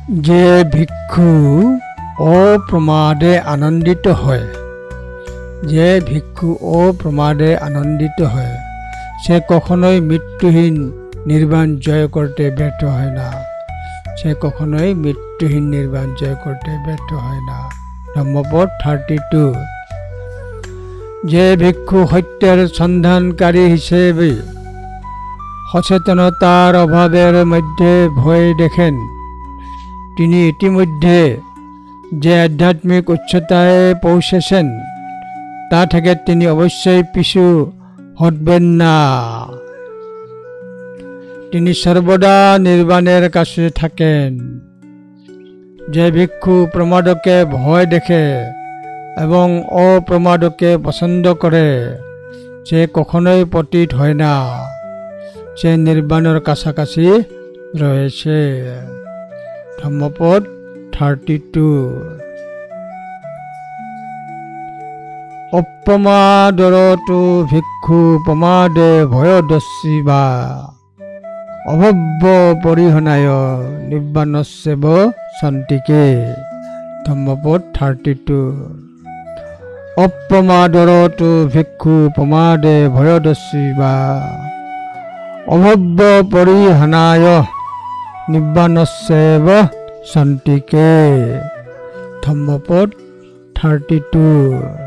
যে ভিক্ষু অপ্রমাদে আনন্দিত হয়, যে ভিক্ষু অপ্রমাদে আনন্দিত হয়, সে কখনোই মৃত্যুহীন নির্বাণ জয় করতে ব্যর্থ হয় না। সে কখনোই মৃত্যুহীন নির্বাণ জয় করতে ব্যর্থ হয় না। ধম্মপদ 32। যে ভিক্ষু সত্যের সন্ধানকারী হিসেবে সচেতনতার অভাবের মধ্যে ভয় দেখেন, তিনি ইতিমধ্যে যে আধ্যাত্মিক উচ্চতায় পৌঁছেছেন তা থেকে তিনি অবশ্যই পিছু হটবেন না। তিনি সর্বদা নির্বাণের কাছে থাকেন। যে ভিক্ষু প্রমাদকে ভয় দেখে এবং অপ্রমাদকে পছন্দ করে, সে কখনোই পতিত হয় না। সে নির্বাণের কাছাকাছি রয়েছে। ধম্মপদ 32। অপ্রমাদরতো ভিক্ষু প্রমাদে ভয়দস্যি বা অভব্য পরিহনায় নিব্বাণস্যেব সন্তিকে। ধম্মপদ 32। অপ্রমাদরতো ভিক্ষু প্রমাদে ভয়দস্যি বা অভব্য পরিহনায় নিব্বাণস্যেব সন্তিকে। ধম্মপদ 32।